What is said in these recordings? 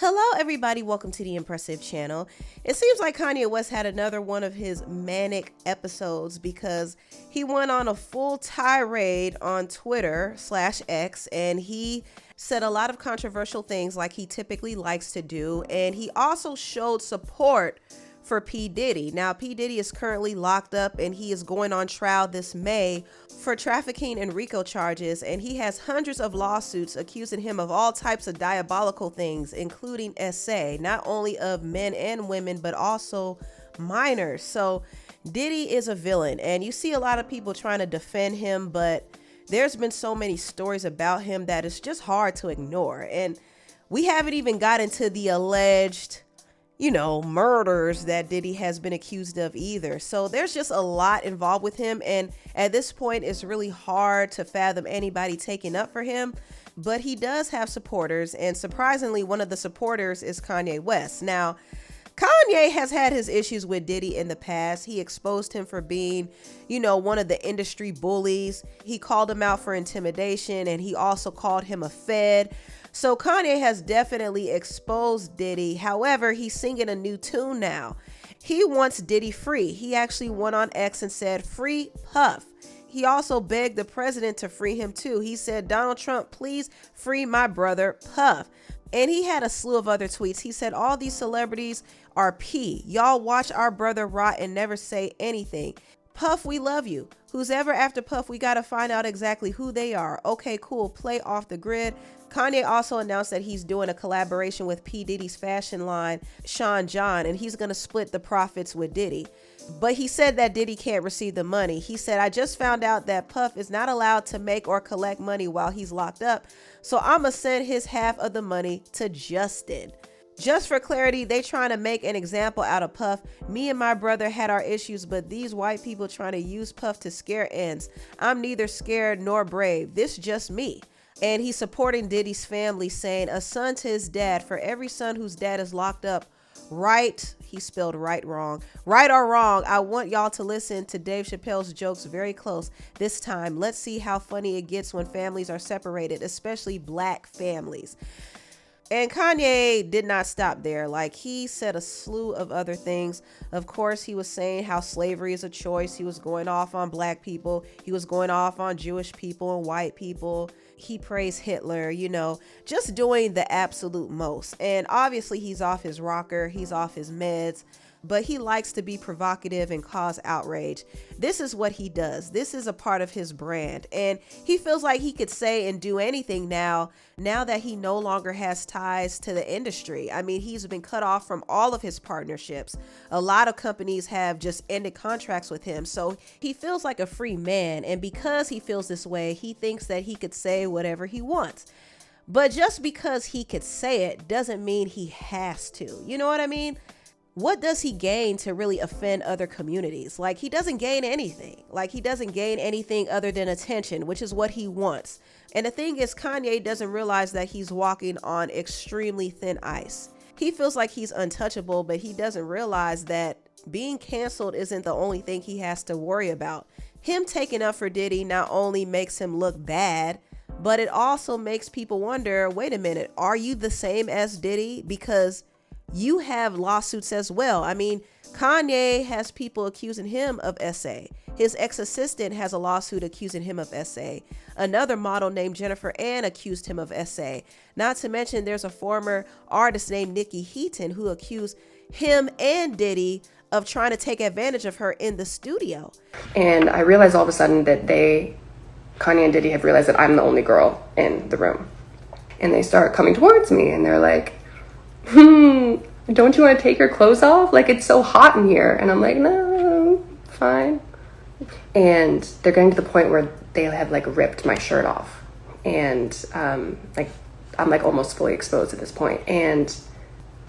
Hello everybody, welcome to the Empressive channel. It seems like Kanye West had another one of his manic episodes because he went on a full tirade on Twitter/X and he said a lot of controversial things like he typically likes to do, and he also showed support for P. Diddy. Now, P. Diddy is currently locked up and he is going on trial this May for trafficking and RICO charges, and he has hundreds of lawsuits accusing him of all types of diabolical things, including SA, not only of men and women, but also minors. So Diddy is a villain, and you see a lot of people trying to defend him, but there's been so many stories about him that it's just hard to ignore. And we haven't even got into the alleged murders that Diddy has been accused of either. So there's just a lot involved with him. And at this point, it's really hard to fathom anybody taking up for him. But he does have supporters. And surprisingly, one of the supporters is Kanye West. Now, Kanye has had his issues with Diddy in the past. He exposed him for being, one of the industry bullies. He called him out for intimidation, and he also called him a fed. So Kanye has definitely exposed Diddy. However, he's singing a new tune now. He wants Diddy free. He actually went on X and said, "Free Puff." He also begged the president to free him too. He said, "Donald Trump, please free my brother Puff." And he had a slew of other tweets. He said, "All these celebrities are P. Y'all watch our brother rot and never say anything. Puff, we love you. Who's ever after Puff, we got to find out exactly who they are. Okay, cool. Play off the grid." Kanye also announced that he's doing a collaboration with P. Diddy's fashion line, Sean John, and he's going to split the profits with Diddy. But he said that Diddy can't receive the money. He said, "I just found out that Puff is not allowed to make or collect money while he's locked up. So I'm going to send his half of the money to Justin." Just for clarity, they trying to make an example out of Puff. "Me and my brother had our issues, but these white people trying to use Puff to scare ends. I'm neither scared nor brave. This just me." And he's supporting Diddy's family, saying, "A son to his dad. For every son whose dad is locked up, right," he spelled right wrong, "right or wrong, I want y'all to listen to Dave Chappelle's jokes very close this time. Let's see how funny it gets when families are separated, especially black families." And Kanye did not stop there. Like, he said a slew of other things. Of course, he was saying how slavery is a choice. He was going off on black people. He was going off on Jewish people and white people. He praised Hitler, just doing the absolute most. And obviously he's off his rocker. He's off his meds. But he likes to be provocative and cause outrage. This is what he does. This is a part of his brand. And he feels like he could say and do anything now that he no longer has ties to the industry. I mean, he's been cut off from all of his partnerships. A lot of companies have just ended contracts with him. So he feels like a free man. And because he feels this way, he thinks that he could say whatever he wants. But just because he could say it doesn't mean he has to. You know what I mean? What does he gain to really offend other communities? Like, he doesn't gain anything. Like, he doesn't gain anything other than attention, which is what he wants. And the thing is, Kanye doesn't realize that he's walking on extremely thin ice. He feels like he's untouchable, but he doesn't realize that being canceled isn't the only thing he has to worry about. Him taking up for Diddy not only makes him look bad, but it also makes people wonder, wait a minute, are you the same as Diddy? Because you have lawsuits as well. I mean, Kanye has people accusing him of SA. His ex-assistant has a lawsuit accusing him of SA. Another model named Jennifer Ann accused him of SA. Not to mention, there's a former artist named Nikki Heaton who accused him and Diddy of trying to take advantage of her in the studio. And I realized all of a sudden that Kanye and Diddy have realized that I'm the only girl in the room. And they start coming towards me and they're like, "Don't you want to take your clothes off? Like, it's so hot in here." And I'm like, "No, fine." And they're getting to the point where they have ripped my shirt off. And I'm almost fully exposed at this point. And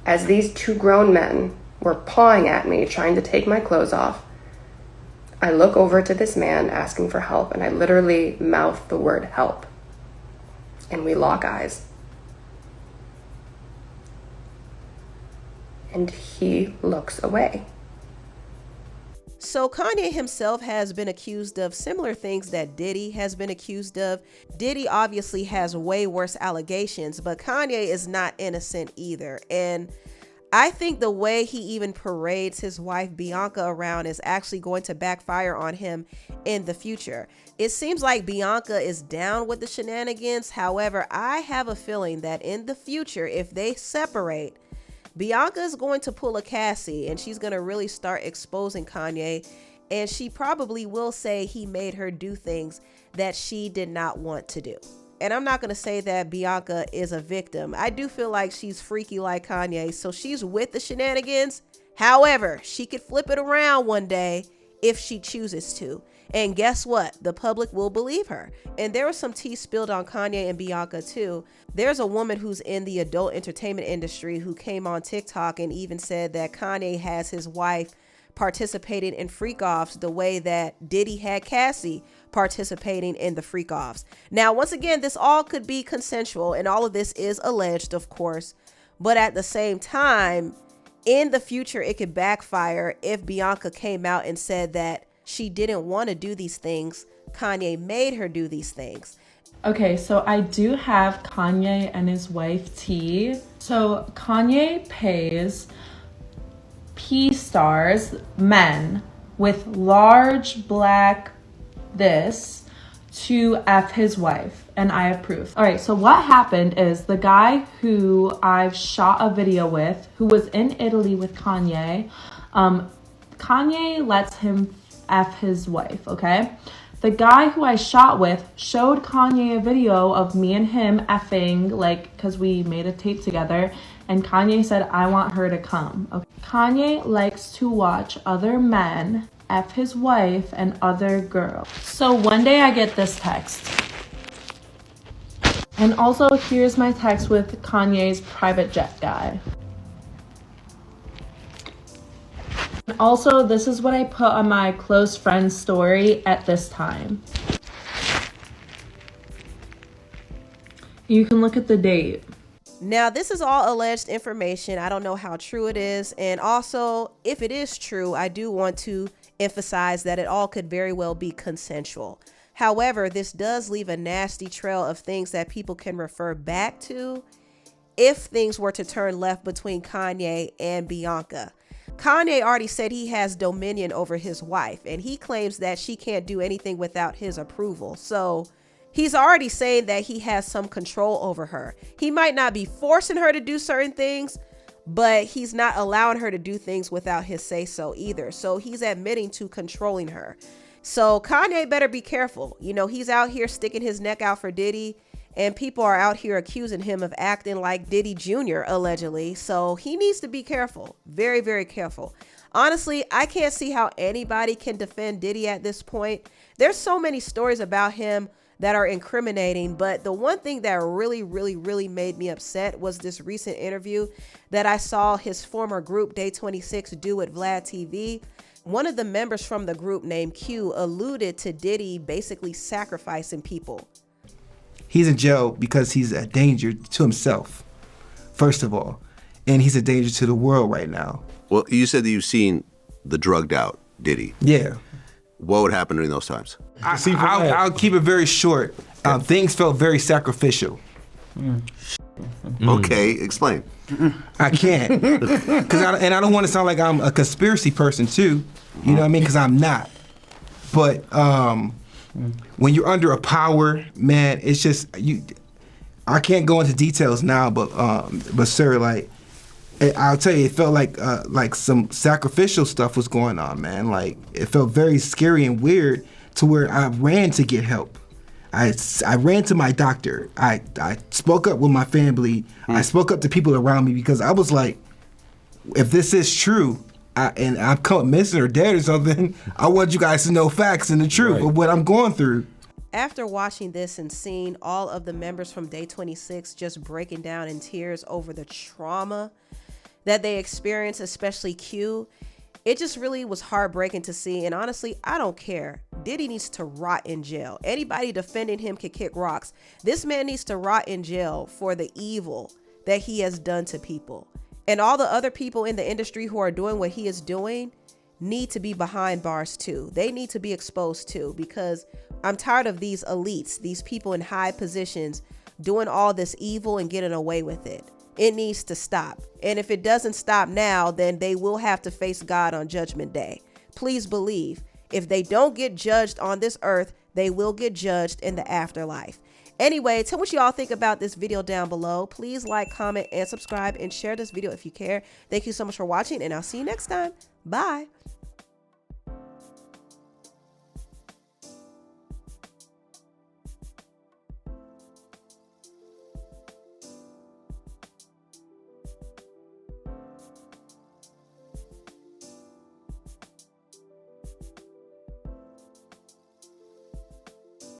as these two grown men were pawing at me, trying to take my clothes off, I look over to this man asking for help, and I literally mouth the word help. And we lock eyes. And he looks away. So Kanye himself has been accused of similar things that Diddy has been accused of. Diddy obviously has way worse allegations, but Kanye is not innocent either. And I think the way he even parades his wife Bianca around is actually going to backfire on him in the future. It seems like Bianca is down with the shenanigans. However, I have a feeling that in the future, if they separate, Bianca is going to pull a Cassie and she's going to really start exposing Kanye. And she probably will say he made her do things that she did not want to do. And I'm not going to say that Bianca is a victim. I do feel like she's freaky like Kanye, so she's with the shenanigans. However, she could flip it around one day if she chooses to. And guess what? The public will believe her. And there was some tea spilled on Kanye and Bianca too. There's a woman who's in the adult entertainment industry who came on TikTok and even said that Kanye has his wife participating in freak-offs the way that Diddy had Cassie participating in the freak-offs. Now, once again, this all could be consensual and all of this is alleged, of course, but at the same time, in the future, it could backfire if Bianca came out and said that she didn't want to do these things. Kanye made her do these things. Okay, so I do have Kanye and his wife T. So Kanye pays P-stars, men with large black this to F his wife, and I approve. All right, so what happened is the guy who I've shot a video with, who was in Italy with Kanye, Kanye lets him F his wife, okay? The guy who I shot with showed Kanye a video of me and him effing, like, because we made a tape together, and Kanye said, I want her to come. Okay. Kanye likes to watch other men F his wife and other girls. So one day I get this text. And also here's my text with Kanye's private jet guy. And also, this is what I put on my close friend's story at this time. You can look at the date. Now, this is all alleged information. I don't know how true it is. And also, if it is true, I do want to emphasize that it all could very well be consensual. However, this does leave a nasty trail of things that people can refer back to if things were to turn left between Kanye and Bianca. Kanye already said he has dominion over his wife, and he claims that she can't do anything without his approval. So he's already saying that he has some control over her. He might not be forcing her to do certain things, but he's not allowing her to do things without his say so either. So he's admitting to controlling her. So Kanye better be careful. You know, he's out here sticking his neck out for Diddy, and people are out here accusing him of acting like Diddy Jr. allegedly. So he needs to be careful. Very, very careful. Honestly, I can't see how anybody can defend Diddy at this point. There's so many stories about him that are incriminating, but the one thing that really made me upset was this recent interview that I saw his former group Day 26 do with Vlad TV. One of the members from the group named Q alluded to Diddy basically sacrificing people. He's in jail because he's a danger to himself, first of all, and he's a danger to the world right now. Well, you said that you've seen the drugged out Diddy. Yeah. What would happen during those times? I'll keep it very short. Things felt very sacrificial. Okay, explain. I can't. I don't want to sound like I'm a conspiracy person too. You know what I mean? Because I'm not. But when you're under a power, man, it's just I can't go into details now, but sir, like I'll tell you, it felt like some sacrificial stuff was going on, man. Like it felt very scary and weird to where I ran to get help. I ran to my doctor. I spoke up with my family. I spoke up to people around me because I was like, if this is true, and I'm caught missing or dead or something, I want you guys to know facts and the truth of what I'm going through. After watching this and seeing all of the members from Day 26 just breaking down in tears over the trauma that they experienced, especially Q, it just really was heartbreaking to see. And honestly, I don't care. Diddy needs to rot in jail. Anybody defending him can kick rocks. This man needs to rot in jail for the evil that he has done to people. And all the other people in the industry who are doing what he is doing need to be behind bars too. They need to be exposed too, because I'm tired of these elites, these people in high positions doing all this evil and getting away with it. It needs to stop. And if it doesn't stop now, then they will have to face God on Judgment Day. Please believe, if they don't get judged on this earth, they will get judged in the afterlife. Anyway, tell what y'all think about this video down below. Please like, comment, and subscribe, and share this video if you care. Thank you so much for watching, and I'll see you next time. Bye.